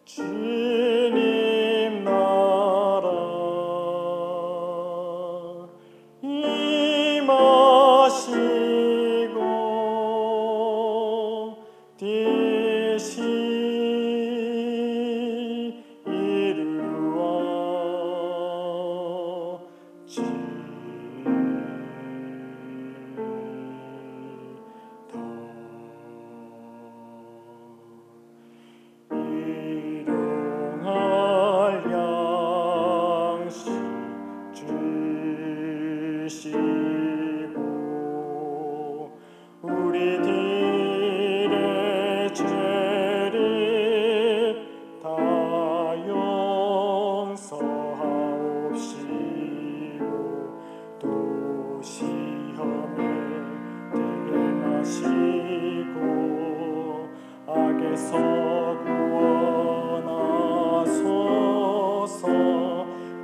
주님 나라 임하시고 뜻이 일용할 양식 주시고 우리들의 죄를 다 용서하옵시고 또 시험에 들게 마시고 악에서 구원하소서.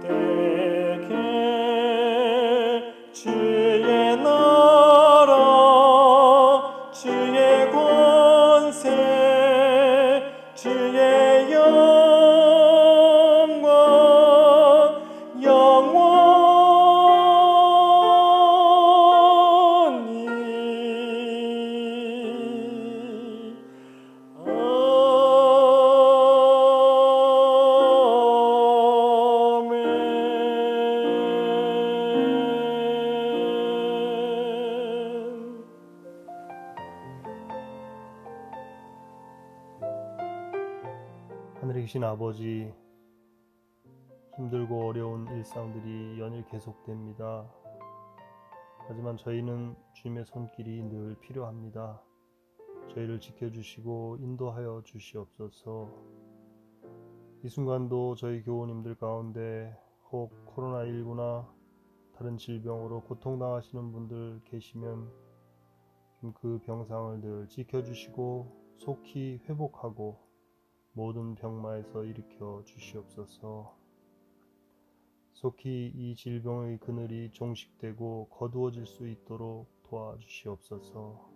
대개 주의 나라 주의 권세 주의 영광 영원히 하늘에 계신 아버지, 힘들고 어려운 일상들이 연일 계속됩니다. 하지만 저희는 주님의 손길이 늘 필요합니다. 저희를 지켜주시고 인도하여 주시옵소서. 이 순간도 저희 교우님들 가운데 혹 코로나19나 다른 질병으로 고통당하시는 분들 계시면 그 병상을 늘 지켜주시고 속히 회복하고 모든 병마에서 일으켜 주시옵소서. 속히 이 질병의 그늘이 종식되고 거두어질 수 있도록 도와주시옵소서.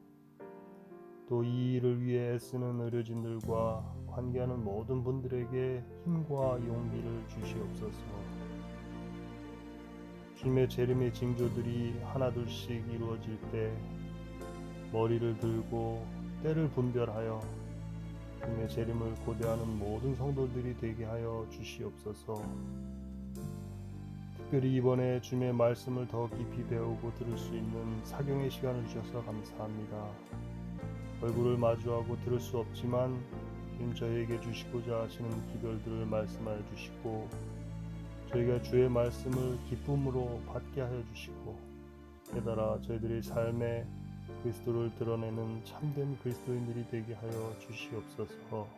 또 이 일을 위해 애쓰는 의료진들과 관계하는 모든 분들에게 힘과 용기를 주시옵소서. 주님의 재림의 징조들이 하나둘씩 이루어질 때 머리를 들고 때를 분별하여 주님의 재림을 고대하는 모든 성도들이 되게 하여 주시옵소서. 특별히 이번에 주님의 말씀을 더 깊이 배우고 들을 수 있는 사경의 시간을 주셔서 감사합니다. 얼굴을 마주하고 들을 수 없지만 주님 저희에게 주시고자 하시는 기별들을 말씀하여 주시고 저희가 주의 말씀을 기쁨으로 받게 하여 주시고 깨달아 저희들의 삶에 그리스도를 드러내는 참된 그리스도인들이 되게 하여 주시옵소서.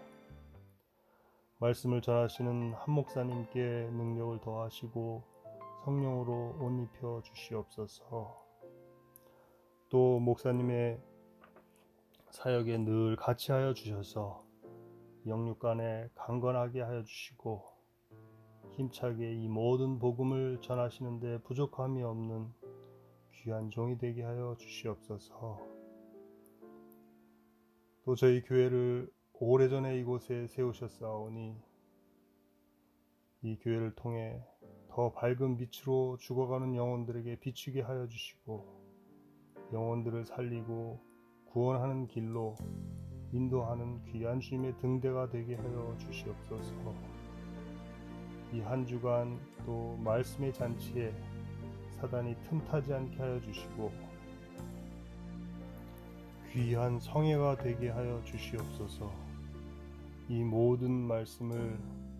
말씀을 전하시는 한 목사님께 능력을 더하시고 성령으로 옷 입혀 주시옵소서. 또 목사님의 사역에 늘 같이 하여 주셔서 영육간에 강건하게 하여 주시고 힘차게 이 모든 복음을 전하시는데 부족함이 없는 귀한 종이 되게 하여 주시옵소서. 또 저희 교회를 오래전에 이곳에 세우셨사오니 이 교회를 통해 더 밝은 빛으로 죽어가는 영혼들에게 비추게 하여 주시고 영혼들을 살리고 구원하는 길로 인도하는 귀한 주님의 등대가 되게 하여 주시옵소서. 이 한 주간 또 말씀의 잔치에 사단이 틈타지 않게 하여 주시고 귀한 성회가 되게 하여 주시옵소서. 이 모든 말씀을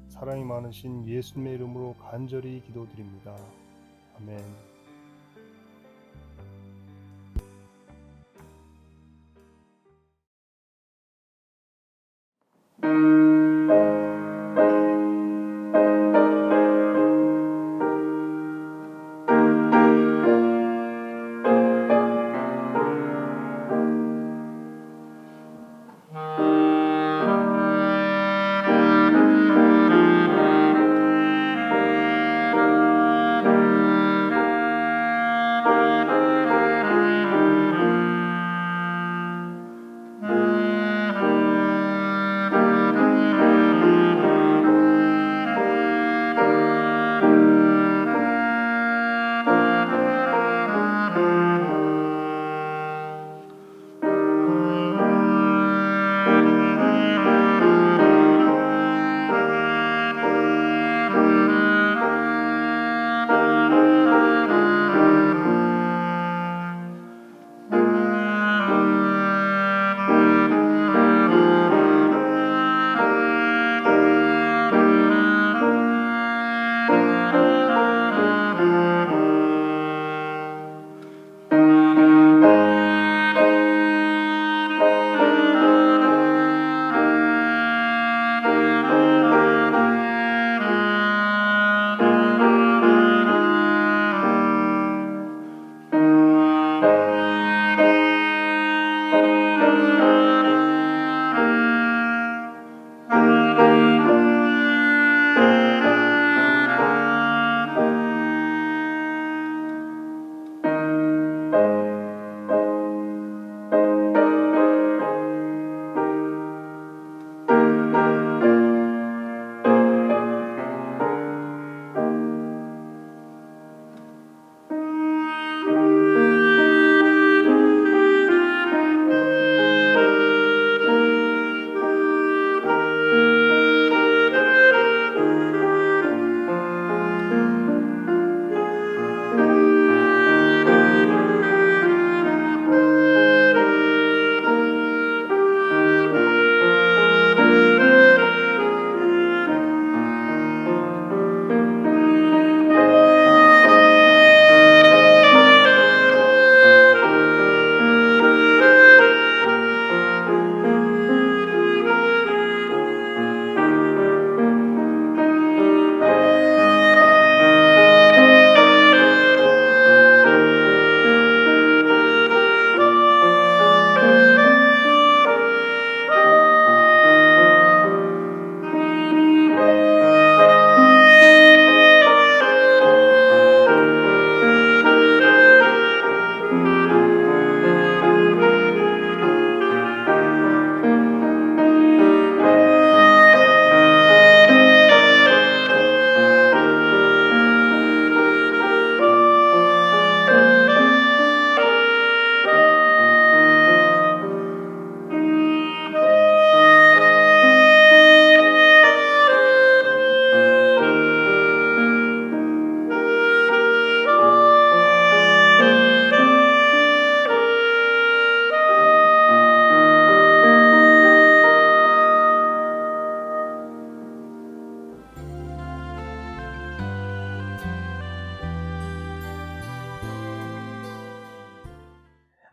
사랑이 많으신 예수님의 이름으로 간절히 기도드립니다. 아멘.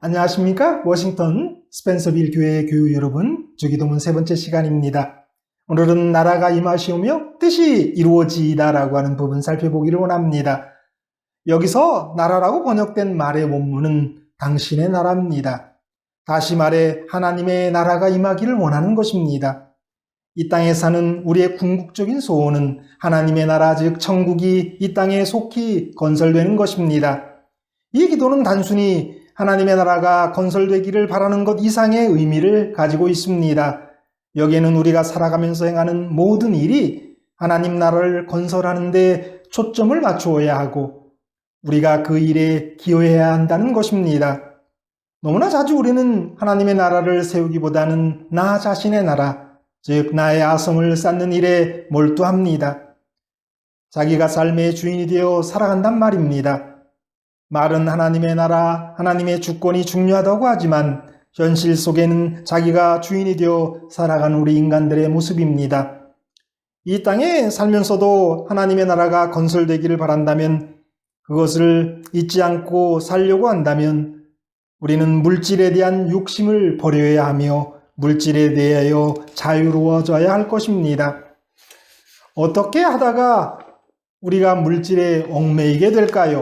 안녕하십니까? 워싱턴 스펜서빌 교회 교우 여러분, 주기도문 세 번째 시간입니다. 오늘은 나라가 임하시오며 뜻이 이루어지이다라고 하는 부분 살펴보기를 원합니다. 여기서 나라라고 번역된 말의 원문은 당신의 나라입니다. 다시 말해 하나님의 나라가 임하기를 원하는 것입니다. 이 땅에 사는 우리의 궁극적인 소원은 하나님의 나라 즉 천국이 이 땅에 속히 건설되는 것입니다. 이 기도는 단순히 하나님의 나라가 건설되기를 바라는 것 이상의 의미를 가지고 있습니다. 여기에는 우리가 살아가면서 행하는 모든 일이 하나님 나라를 건설하는 데 초점을 맞추어야 하고 우리가 그 일에 기여해야 한다는 것입니다. 너무나 자주 우리는 하나님의 나라를 세우기보다는 나 자신의 나라, 즉 나의 아성을 쌓는 일에 몰두합니다. 자기가 삶의 주인이 되어 살아간단 말입니다. 말은 하나님의 나라, 하나님의 주권이 중요하다고 하지만 현실 속에는 자기가 주인이 되어 살아가는 우리 인간들의 모습입니다. 이 땅에 살면서도 하나님의 나라가 건설되기를 바란다면 그것을 잊지 않고 살려고 한다면 우리는 물질에 대한 욕심을 버려야 하며 물질에 대하여 자유로워져야 할 것입니다. 어떻게 하다가 우리가 물질에 얽매이게 될까요?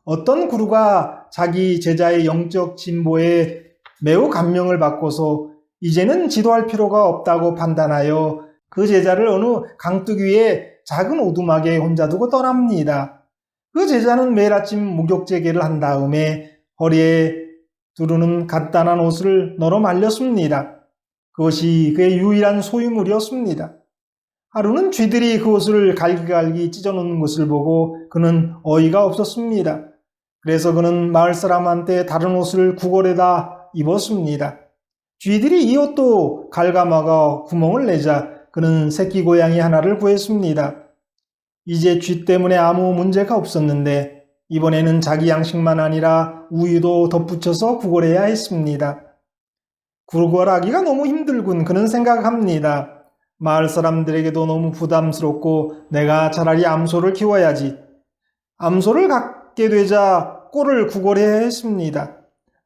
어떤 구루가 자기 제자의 영적 진보에 매우 감명을 받고서 이제는 지도할 필요가 없다고 판단하여 그 제자를 어느 강둑 위에 작은 오두막에 혼자 두고 떠납니다. 그 제자는 매일 아침 목욕제계를 한 다음에 허리에 두르는 간단한 옷을 널어 말렸습니다. 그것이 그의 유일한 소유물이었습니다. 하루는 쥐들이 그 옷을 갈기갈기 찢어놓는 것을 보고 그는 어이가 없었습니다. 그래서 그는 마을 사람한테 다른 옷을 구걸에다 입었습니다. 쥐들이 이 옷도 갉아먹어 구멍을 내자 그는 새끼 고양이 하나를 구했습니다. 이제 쥐 때문에 아무 문제가 없었는데 이번에는 자기 양식만 아니라 우유도 덧붙여서 구걸해야 했습니다. 구걸하기가 너무 힘들군 그는 생각합니다. 마을 사람들에게도 너무 부담스럽고 내가 차라리 암소를 키워야지. 암소를 갖게 되자 꼴을 구걸해야 했습니다.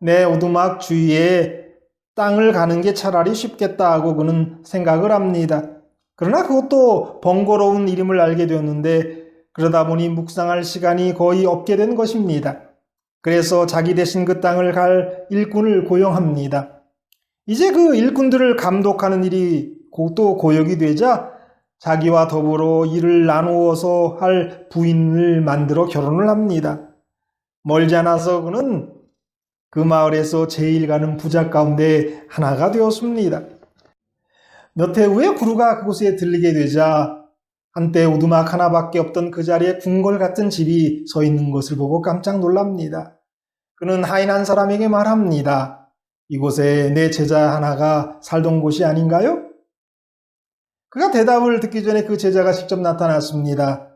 내 오두막 주위에 땅을 가는 게 차라리 쉽겠다 하고 그는 생각을 합니다. 그러나 그것도 번거로운 일임을 알게 되었는데 그러다 보니 묵상할 시간이 거의 없게 된 것입니다. 그래서 자기 대신 그 땅을 갈 일꾼을 고용합니다. 이제 그 일꾼들을 감독하는 일이 또 고역이 되자 자기와 더불어 일을 나누어서 할 부인을 만들어 결혼을 합니다. 멀지 않아서 그는 그 마을에서 제일 가는 부자 가운데 하나가 되었습니다. 몇 해 후에 구루가 그곳에 들리게 되자 한때 오두막 하나밖에 없던 그 자리에 궁궐 같은 집이 서 있는 것을 보고 깜짝 놀랍니다. 그는 하인 한 사람에게 말합니다. 이곳에 내 제자 하나가 살던 곳이 아닌가요? 그가 대답을 듣기 전에 그 제자가 직접 나타났습니다.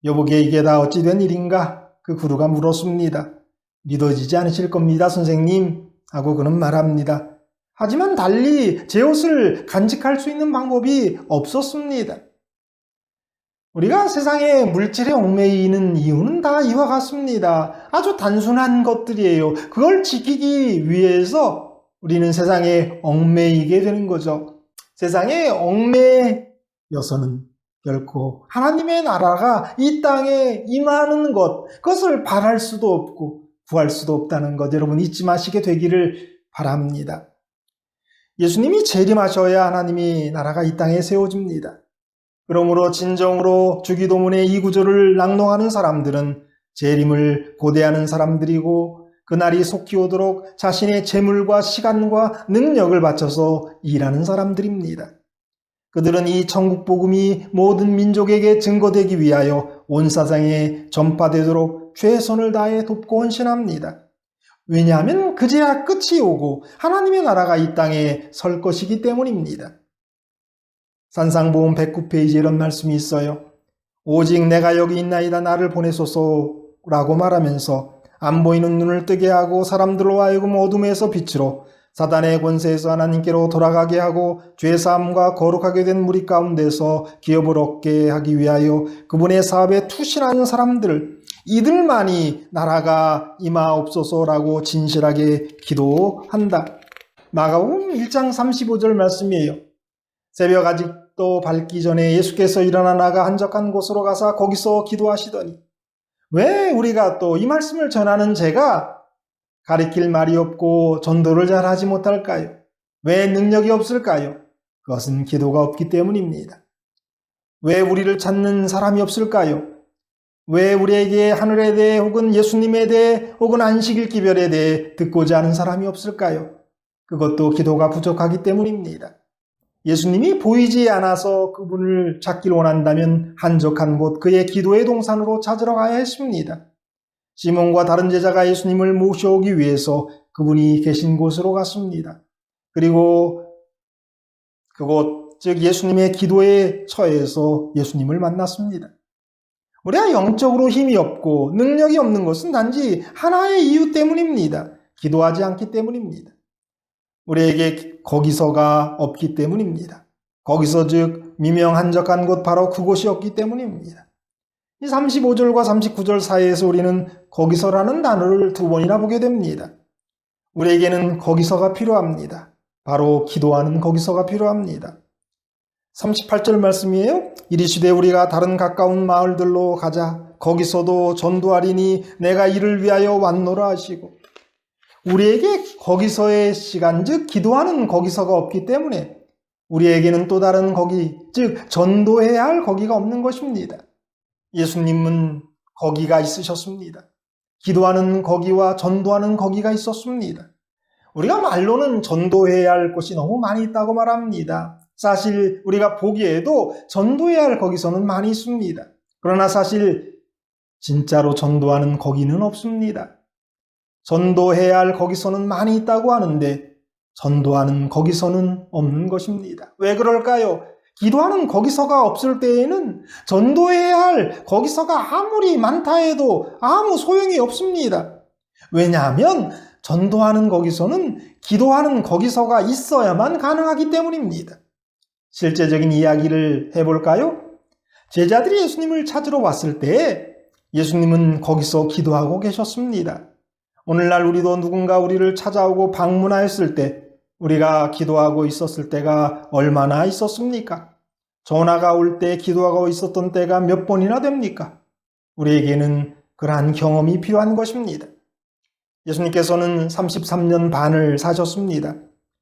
여보게 이게 다 어찌 된 일인가? 그 구루가 물었습니다. 믿어지지 않으실 겁니다, 선생님. 하고 그는 말합니다. 하지만 달리 제 옷을 간직할 수 있는 방법이 없었습니다. 우리가 세상에 물질에 얽매이는 이유는 다 이와 같습니다. 아주 단순한 것들이에요. 그걸 지키기 위해서 우리는 세상에 얽매이게 되는 거죠. 세상에 얽매여서는 결코 하나님의 나라가 이 땅에 임하는 것, 그것을 바랄 수도 없고 구할 수도 없다는 것 여러분 잊지 마시게 되기를 바랍니다. 예수님이 재림하셔야 하나님이 나라가 이 땅에 세워집니다. 그러므로 진정으로 주기도문의 이 구절을 낭독하는 사람들은 재림을 고대하는 사람들이고 그날이 속히 오도록 자신의 재물과 시간과 능력을 바쳐서 일하는 사람들입니다. 그들은 이 천국 복음이 모든 민족에게 증거되기 위하여 온 세상에 전파되도록 최선을 다해 돕고 헌신합니다. 왜냐하면 그제야 끝이 오고 하나님의 나라가 이 땅에 설 것이기 때문입니다. 산상보음 109페이지에 이런 말씀이 있어요. 오직 내가 여기 있나이다 나를 보내소서라고 말하면서 안 보이는 눈을 뜨게 하고 사람들로 하여금 어둠에서 빛으로 사단의 권세에서 하나님께로 돌아가게 하고 죄사함과 거룩하게 된 무리 가운데서 기업을 얻게 하기 위하여 그분의 사업에 투신하는 사람들을 이들만이 나라가 임하옵소서라고 진실하게 기도한다. 마가복음 1장 35절 말씀이에요. 새벽 아직도 밝기 전에 예수께서 일어나 나가 한적한 곳으로 가서 거기서 기도하시더니 왜 우리가 또 이 말씀을 전하는 제가 가리킬 말이 없고 전도를 잘하지 못할까요? 왜 능력이 없을까요? 그것은 기도가 없기 때문입니다. 왜 우리를 찾는 사람이 없을까요? 왜 우리에게 하늘에 대해 혹은 예수님에 대해 혹은 안식일 기별에 대해 듣고자 하는 사람이 없을까요? 그것도 기도가 부족하기 때문입니다. 예수님이 보이지 않아서 그분을 찾기를 원한다면 한적한 곳 그의 기도의 동산으로 찾으러 가야 했습니다. 시몬과 다른 제자가 예수님을 모셔오기 위해서 그분이 계신 곳으로 갔습니다. 그리고 그곳 즉 예수님의 기도의 처에서 예수님을 만났습니다. 우리가 영적으로 힘이 없고 능력이 없는 것은 단지 하나의 이유 때문입니다. 기도하지 않기 때문입니다. 우리에게 거기서가 없기 때문입니다. 거기서 즉 미명 한적한 곳 바로 그곳이 없기 때문입니다. 이 35절과 39절 사이에서 우리는 거기서라는 단어를 두 번이나 보게 됩니다. 우리에게는 거기서가 필요합니다. 바로 기도하는 거기서가 필요합니다. 38절 말씀이에요. 이르시되 우리가 다른 가까운 마을들로 가자. 거기서도 전도하리니 내가 이를 위하여 왔노라 하시고 우리에게 거기서의 시간 즉 기도하는 거기서가 없기 때문에 우리에게는 또 다른 거기 즉 전도해야 할 거기가 없는 것입니다. 예수님은 거기가 있으셨습니다. 기도하는 거기와 전도하는 거기가 있었습니다. 우리가 말로는 전도해야 할 곳이 너무 많이 있다고 말합니다. 사실 우리가 보기에도 전도해야 할 거기서는 많이 있습니다. 그러나 사실 진짜로 전도하는 거기는 없습니다. 전도해야 할 거기서는 많이 있다고 하는데 전도하는 거기서는 없는 것입니다. 왜 그럴까요? 기도하는 거기서가 없을 때에는 전도해야 할 거기서가 아무리 많다 해도 아무 소용이 없습니다. 왜냐하면 전도하는 거기서는 기도하는 거기서가 있어야만 가능하기 때문입니다. 실제적인 이야기를 해볼까요? 제자들이 예수님을 찾으러 왔을 때 예수님은 거기서 기도하고 계셨습니다. 오늘날 우리도 누군가 우리를 찾아오고 방문하였을 때 우리가 기도하고 있었을 때가 얼마나 있었습니까? 전화가 올 때 기도하고 있었던 때가 몇 번이나 됩니까? 우리에게는 그러한 경험이 필요한 것입니다. 예수님께서는 33년 반을 사셨습니다.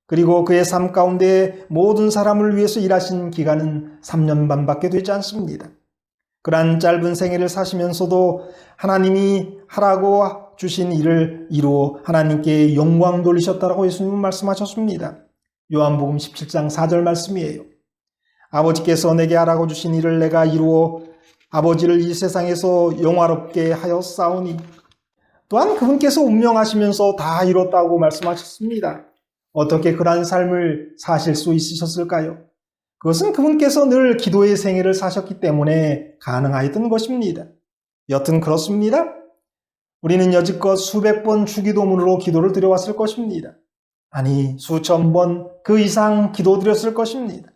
그리고 그의 삶 가운데 모든 사람을 위해서 일하신 기간은 3년 반밖에 되지 않습니다. 그러한 짧은 생애를 사시면서도 하나님이 하라고 주신 일을 이루어 하나님께 영광 돌리셨다라고 예수님은 말씀하셨습니다. 요한복음 17장 4절 말씀이에요. 아버지께서 내게 하라고 주신 일을 내가 이루어 아버지를 이 세상에서 영화롭게 하였사오니 또한 그분께서 운명하시면서 다 이뤘다고 말씀하셨습니다. 어떻게 그러한 삶을 사실 수 있으셨을까요? 그것은 그분께서 늘 기도의 생애를 사셨기 때문에 가능하였던 것입니다. 여튼 그렇습니다. 우리는 여지껏 수백 번 주기도문으로 기도를 드려왔을 것입니다. 아니 수천 번 그 이상 기도드렸을 것입니다.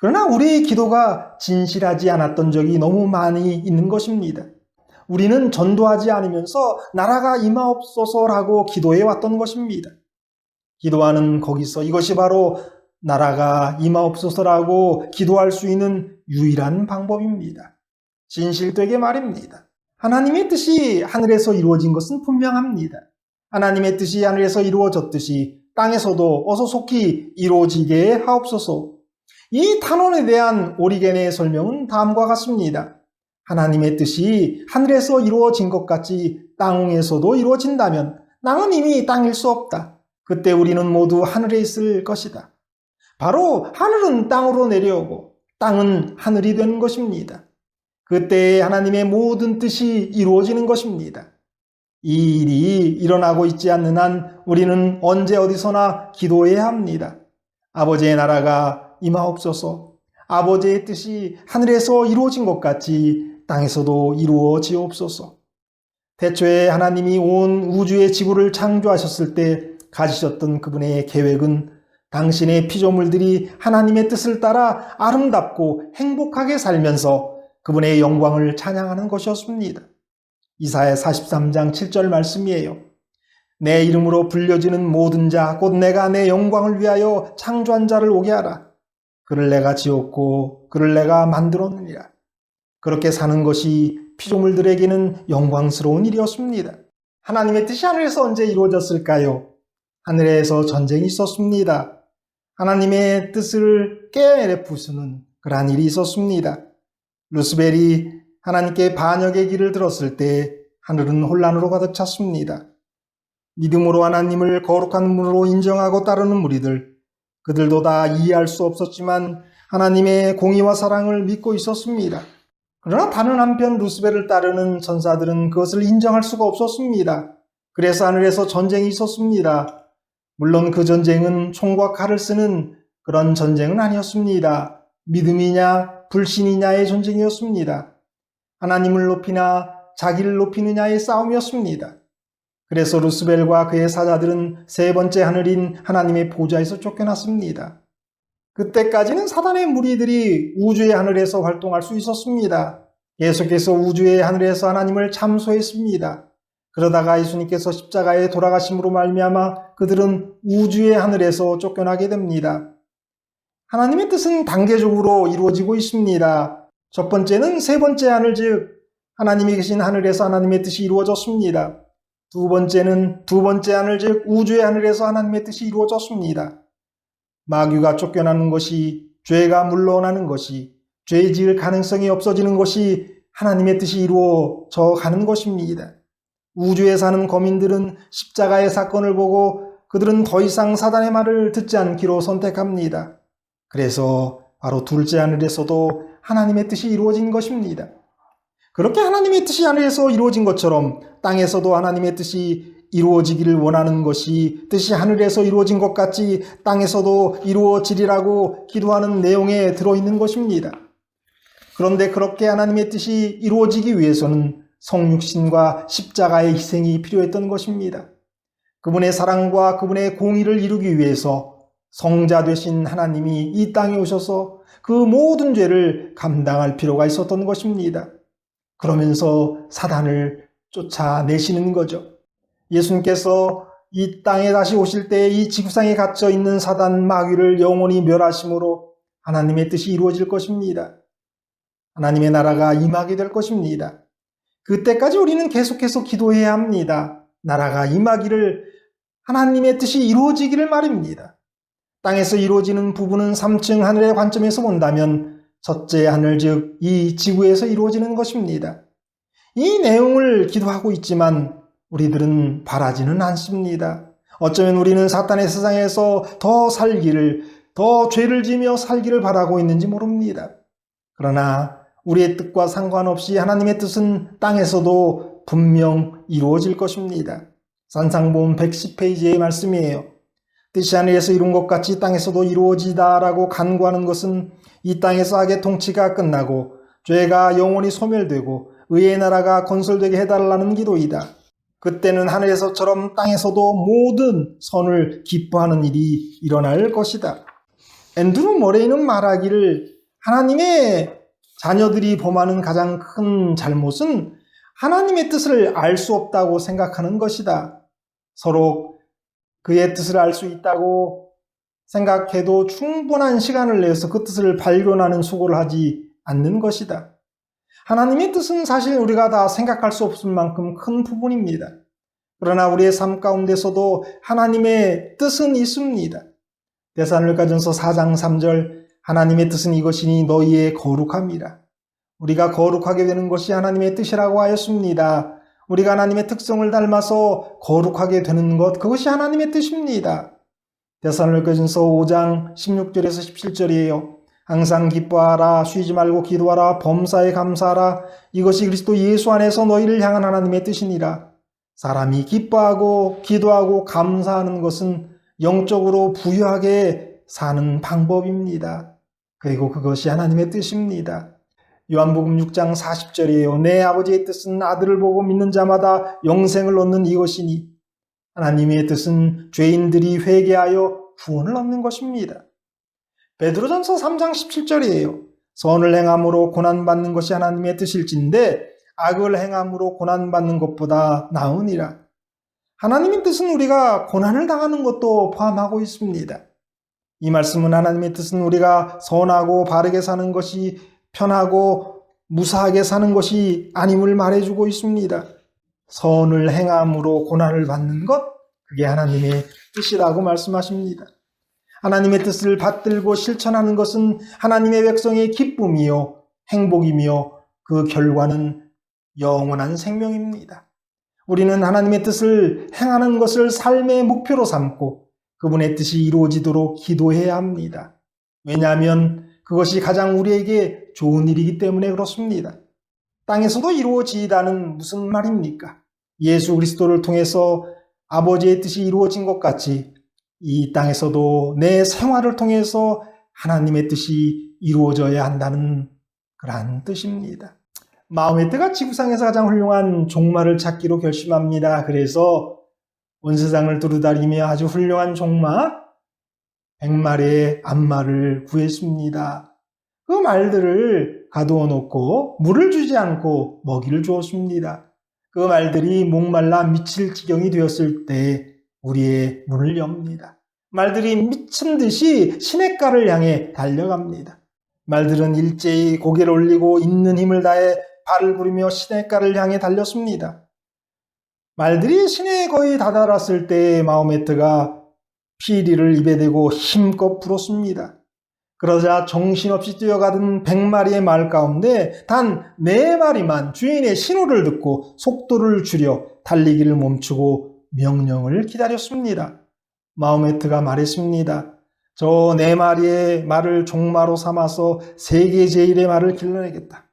그러나 우리의 기도가 진실하지 않았던 적이 너무 많이 있는 것입니다. 우리는 전도하지 않으면서 나라가 임하옵소서라고 기도해왔던 것입니다. 기도하는 거기서 이것이 바로 나라가 임하옵소서라고 기도할 수 있는 유일한 방법입니다. 진실되게 말입니다. 하나님의 뜻이 하늘에서 이루어진 것은 분명합니다. 하나님의 뜻이 하늘에서 이루어졌듯이 땅에서도 어서 속히 이루어지게 하옵소서. 이 탄원에 대한 오리겐의 설명은 다음과 같습니다. 하나님의 뜻이 하늘에서 이루어진 것 같이 땅에서도 이루어진다면 땅은 이미 땅일 수 없다. 그때 우리는 모두 하늘에 있을 것이다. 바로 하늘은 땅으로 내려오고 땅은 하늘이 되는 것입니다. 그때 하나님의 모든 뜻이 이루어지는 것입니다. 이 일이 일어나고 있지 않는 한 우리는 언제 어디서나 기도해야 합니다. 아버지의 나라가 임하옵소서. 아버지의 뜻이 하늘에서 이루어진 것 같이 땅에서도 이루어지옵소서. 태초에 하나님이 온 우주의 지구를 창조하셨을 때 가지셨던 그분의 계획은 당신의 피조물들이 하나님의 뜻을 따라 아름답고 행복하게 살면서 그분의 영광을 찬양하는 것이었습니다. 이사야 43장 7절 말씀이에요. 내 이름으로 불려지는 모든 자, 곧 내가 내 영광을 위하여 창조한 자를 오게 하라. 그를 내가 지었고 그를 내가 만들었느니라. 그렇게 사는 것이 피조물들에게는 영광스러운 일이었습니다. 하나님의 뜻이 하늘에서 언제 이루어졌을까요? 하늘에서 전쟁이 있었습니다. 하나님의 뜻을 깨부수는 그러한 일이 있었습니다. 루스벨이 하나님께 반역의 길을 들었을 때 하늘은 혼란으로 가득 찼습니다. 믿음으로 하나님을 거룩한 분으로 인정하고 따르는 무리들, 그들도 다 이해할 수 없었지만 하나님의 공의와 사랑을 믿고 있었습니다. 그러나 다른 한편 루스벨을 따르는 천사들은 그것을 인정할 수가 없었습니다. 그래서 하늘에서 전쟁이 있었습니다. 물론 그 전쟁은 총과 칼을 쓰는 그런 전쟁은 아니었습니다. 믿음이냐 불신이냐의 전쟁이었습니다. 하나님을 높이나 자기를 높이느냐의 싸움이었습니다. 그래서 루스벨과 그의 사자들은 세 번째 하늘인 하나님의 보좌에서 쫓겨났습니다. 그때까지는 사단의 무리들이 우주의 하늘에서 활동할 수 있었습니다. 계속해서 우주의 하늘에서 하나님을 참소했습니다. 그러다가 예수님께서 십자가에 돌아가심으로 말미암아 그들은 우주의 하늘에서 쫓겨나게 됩니다. 하나님의 뜻은 단계적으로 이루어지고 있습니다. 첫 번째는 세 번째 하늘, 즉 하나님이 계신 하늘에서 하나님의 뜻이 이루어졌습니다. 두 번째는 두 번째 하늘, 즉 우주의 하늘에서 하나님의 뜻이 이루어졌습니다. 마귀가 쫓겨나는 것이, 죄가 물러나는 것이, 죄 지을 가능성이 없어지는 것이 하나님의 뜻이 이루어져 가는 것입니다. 우주에 사는 거민들은 십자가의 사건을 보고 그들은 더 이상 사단의 말을 듣지 않기로 선택합니다. 그래서 바로 둘째 하늘에서도 하나님의 뜻이 이루어진 것입니다. 그렇게 하나님의 뜻이 하늘에서 이루어진 것처럼 땅에서도 하나님의 뜻이 이루어지기를 원하는 것이 뜻이 하늘에서 이루어진 것 같이 땅에서도 이루어지리라고 기도하는 내용에 들어있는 것입니다. 그런데 그렇게 하나님의 뜻이 이루어지기 위해서는 성육신과 십자가의 희생이 필요했던 것입니다. 그분의 사랑과 그분의 공의를 이루기 위해서 성자 되신 하나님이 이 땅에 오셔서 그 모든 죄를 감당할 필요가 있었던 것입니다. 그러면서 사단을 쫓아내시는 거죠. 예수님께서 이 땅에 다시 오실 때 이 지구상에 갇혀 있는 사단 마귀를 영원히 멸하심으로 하나님의 뜻이 이루어질 것입니다. 하나님의 나라가 임하게 될 것입니다. 그때까지 우리는 계속해서 기도해야 합니다. 나라가 임하기를, 하나님의 뜻이 이루어지기를 말입니다. 땅에서 이루어지는 부분은 3층 하늘의 관점에서 본다면 첫째 하늘, 즉 이 지구에서 이루어지는 것입니다. 이 내용을 기도하고 있지만 우리들은 바라지는 않습니다. 어쩌면 우리는 사탄의 세상에서 더 살기를, 더 죄를 지며 살기를 바라고 있는지 모릅니다. 그러나 우리의 뜻과 상관없이 하나님의 뜻은 땅에서도 분명 이루어질 것입니다. 산상보음 110페이지의 말씀이에요. 뜻이 하늘에서 이룬 것 같이 땅에서도 이루어지다라고 간구하는 것은 이 땅에서 악의 통치가 끝나고 죄가 영원히 소멸되고 의의 나라가 건설되게 해달라는 기도이다. 그때는 하늘에서처럼 땅에서도 모든 선을 기뻐하는 일이 일어날 것이다. 앤드루 머레이는 말하기를 하나님의 자녀들이 범하는 가장 큰 잘못은 하나님의 뜻을 알 수 없다고 생각하는 것이다. 서로 그의 뜻을 알 수 있다고 생각해도 충분한 시간을 내서 그 뜻을 발견하는 수고를 하지 않는 것이다. 하나님의 뜻은 사실 우리가 다 생각할 수 없을 만큼 큰 부분입니다. 그러나 우리의 삶 가운데서도 하나님의 뜻은 있습니다. 데살로니가전서 4장 3절, 하나님의 뜻은 이것이니 너희의 거룩함이라. 우리가 거룩하게 되는 것이 하나님의 뜻이라고 하였습니다. 우리가 하나님의 특성을 닮아서 거룩하게 되는 것, 그것이 하나님의 뜻입니다. 데살로니가전서 5장 16절에서 17절이에요. 항상 기뻐하라, 쉬지 말고 기도하라, 범사에 감사하라. 이것이 그리스도 예수 안에서 너희를 향한 하나님의 뜻이니라. 사람이 기뻐하고 기도하고 감사하는 것은 영적으로 부유하게 사는 방법입니다. 그리고 그것이 하나님의 뜻입니다. 요한복음 6장 40절이에요. 내 아버지의 뜻은 아들을 보고 믿는 자마다 영생을 얻는 이것이니, 하나님의 뜻은 죄인들이 회개하여 구원을 얻는 것입니다. 베드로전서 3장 17절이에요. 선을 행함으로 고난받는 것이 하나님의 뜻일진데 악을 행함으로 고난받는 것보다 나으니라. 하나님의 뜻은 우리가 고난을 당하는 것도 포함하고 있습니다. 이 말씀은 하나님의 뜻은 우리가 선하고 바르게 사는 것이 편하고 무사하게 사는 것이 아님을 말해주고 있습니다. 선을 행함으로 고난을 받는 것, 그게 하나님의 뜻이라고 말씀하십니다. 하나님의 뜻을 받들고 실천하는 것은 하나님의 백성의 기쁨이요 행복이며 그 결과는 영원한 생명입니다. 우리는 하나님의 뜻을 행하는 것을 삶의 목표로 삼고 그분의 뜻이 이루어지도록 기도해야 합니다. 왜냐하면 그것이 가장 우리에게 좋은 일이기 때문에 그렇습니다. 땅에서도 이루어지다는 무슨 말입니까? 예수 그리스도를 통해서 아버지의 뜻이 이루어진 것 같이 이 땅에서도 내 생활을 통해서 하나님의 뜻이 이루어져야 한다는 그러한 뜻입니다. 마음의 때가 지구상에서 가장 훌륭한 종마를 찾기로 결심합니다. 그래서 온 세상을 두루다니며 아주 훌륭한 종마 100마리의 암말을 구했습니다. 그 말들을 가두어 놓고 물을 주지 않고 먹이를 주었습니다. 그 말들이 목말라 미칠 지경이 되었을 때 우리의 문을 엽니다. 말들이 미친 듯이 시냇가를 향해 달려갑니다. 말들은 일제히 고개를 올리고 있는 힘을 다해 발을 구르며 시냇가를 향해 달렸습니다. 말들이 시내에 거의 다다랐을 때 마호메트가 피리를 입에 대고 힘껏 불었습니다. 그러자 정신없이 뛰어가던 100마리의 말 가운데 단 4마리만 주인의 신호를 듣고 속도를 줄여 달리기를 멈추고 명령을 기다렸습니다. 마호메트가 말했습니다. 저 4마리의 말을 종마로 삼아서 세계 제일의 말을 길러내겠다.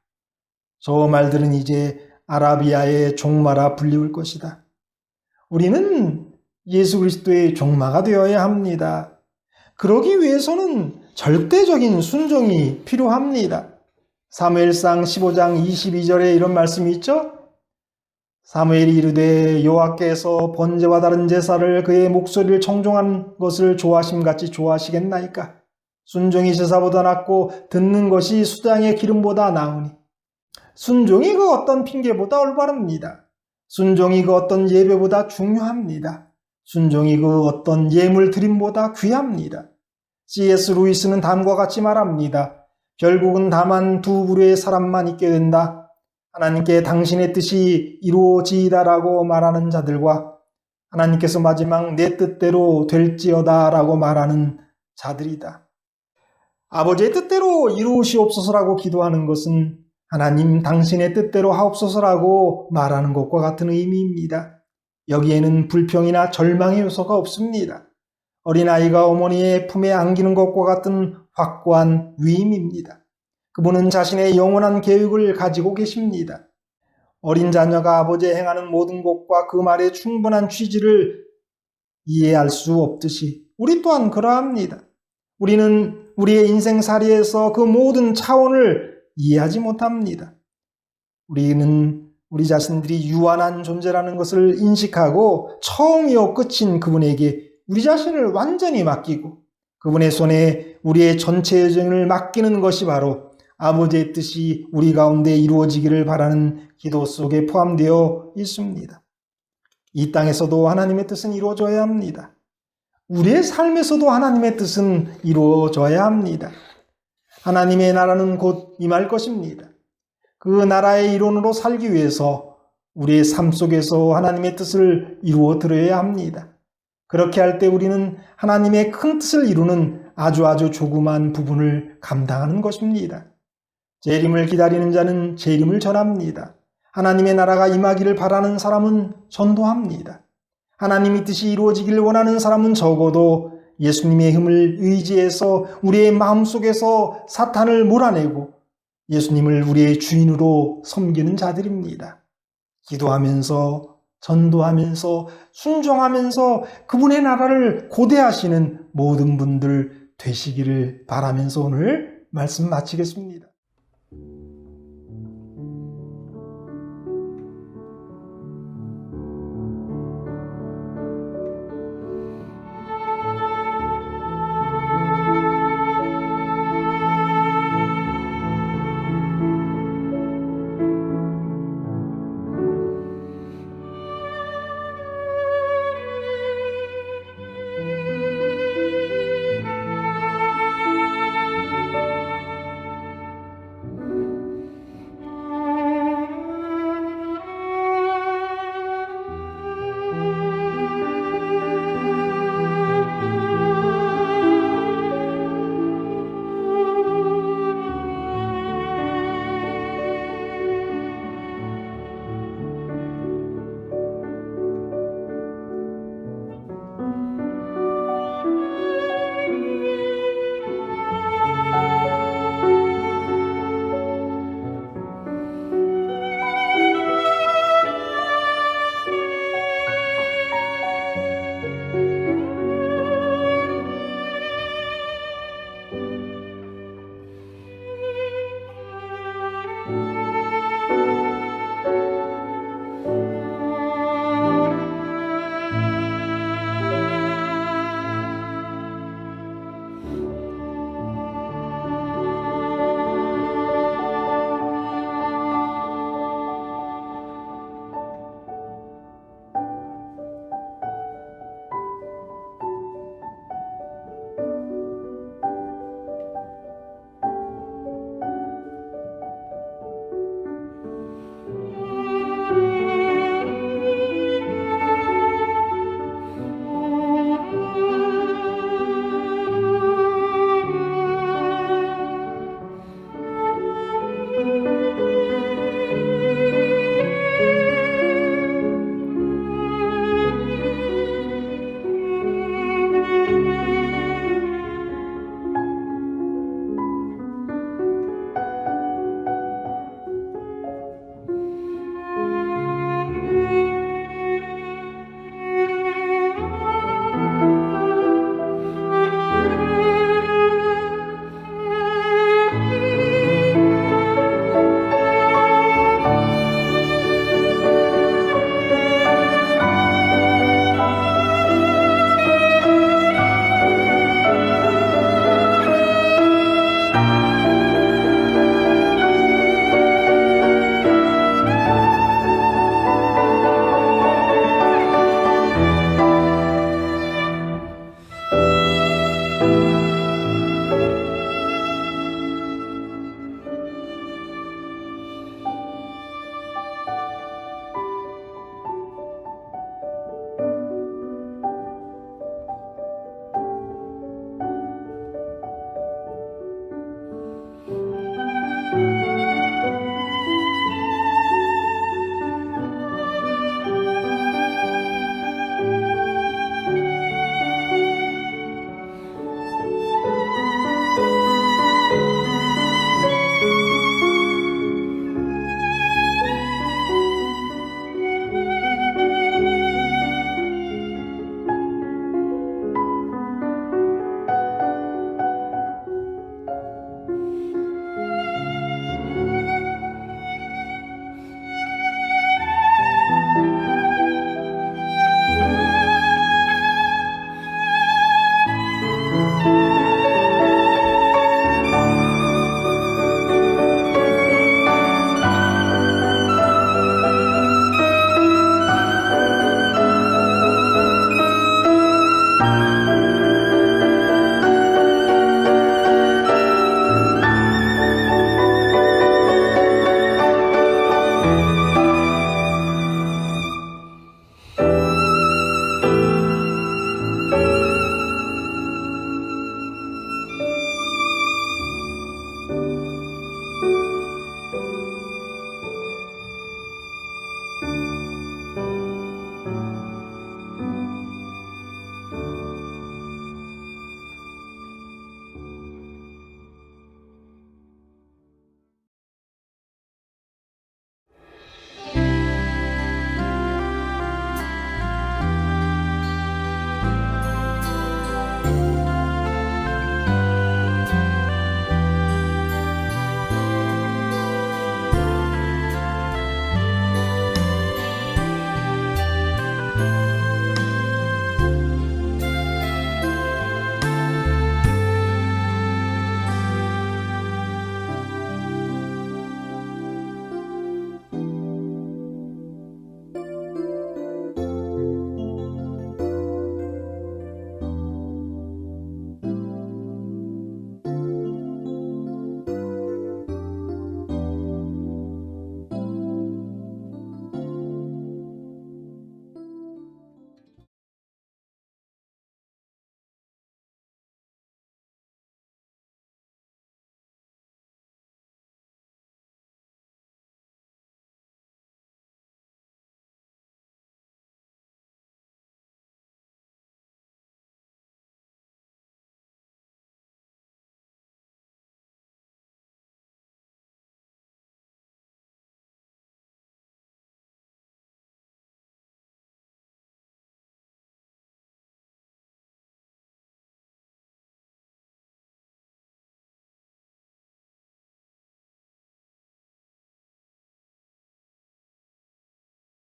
저 말들은 이제 아라비아의 종마라 불리울 것이다. 우리는 예수 그리스도의 종마가 되어야 합니다. 그러기 위해서는 절대적인 순종이 필요합니다. 사무엘상 15장 22절에 이런 말씀이 있죠? 사무엘이 이르되 여호와께서 번제와 다른 제사를 그의 목소리를 청종한 것을 좋아하심같이 좋아하시겠나이까? 순종이 제사보다 낫고 듣는 것이 수장의 기름보다 나으니 순종이 그 어떤 핑계보다 올바릅니다. 순종이 그 어떤 예배보다 중요합니다. 순종이 그 어떤 예물 드림보다 귀합니다. C.S. 루이스는 다음과 같이 말합니다. 결국은 다만 두 부류의 사람만 있게 된다. 하나님께 당신의 뜻이 이루어지이다라고 말하는 자들과 하나님께서 마지막 내 뜻대로 될지어다라고 말하는 자들이다. 아버지의 뜻대로 이루시옵소서라고 기도하는 것은 하나님 당신의 뜻대로 하옵소서라고 말하는 것과 같은 의미입니다. 여기에는 불평이나 절망의 요소가 없습니다. 어린아이가 어머니의 품에 안기는 것과 같은 확고한 위임입니다. 그분은 자신의 영원한 계획을 가지고 계십니다. 어린 자녀가 아버지의 행하는 모든 것과 그 말의 충분한 취지를 이해할 수 없듯이 우리 또한 그러합니다. 우리는 우리의 인생살이에서 그 모든 차원을 이해하지 못합니다. 우리는 우리 자신들이 유한한 존재라는 것을 인식하고 처음이요 끝인 그분에게 우리 자신을 완전히 맡기고 그분의 손에 우리의 전체 여정을 맡기는 것이 바로 아버지의 뜻이 우리 가운데 이루어지기를 바라는 기도 속에 포함되어 있습니다. 이 땅에서도 하나님의 뜻은 이루어져야 합니다. 우리의 삶에서도 하나님의 뜻은 이루어져야 합니다. 하나님의 나라는 곧 임할 것입니다. 그 나라의 일원으로 살기 위해서 우리의 삶 속에서 하나님의 뜻을 이루어 드려야 합니다. 그렇게 할 때 우리는 하나님의 큰 뜻을 이루는 아주 조그만 부분을 감당하는 것입니다. 재림을 기다리는 자는 재림을 전합니다. 하나님의 나라가 임하기를 바라는 사람은 전도합니다. 하나님의 뜻이 이루어지기를 원하는 사람은 적어도 예수님의 힘을 의지해서 우리의 마음속에서 사탄을 몰아내고 예수님을 우리의 주인으로 섬기는 자들입니다. 기도하면서 전도하면서 순종하면서 그분의 나라를 고대하시는 모든 분들 되시기를 바라면서 오늘 말씀 마치겠습니다.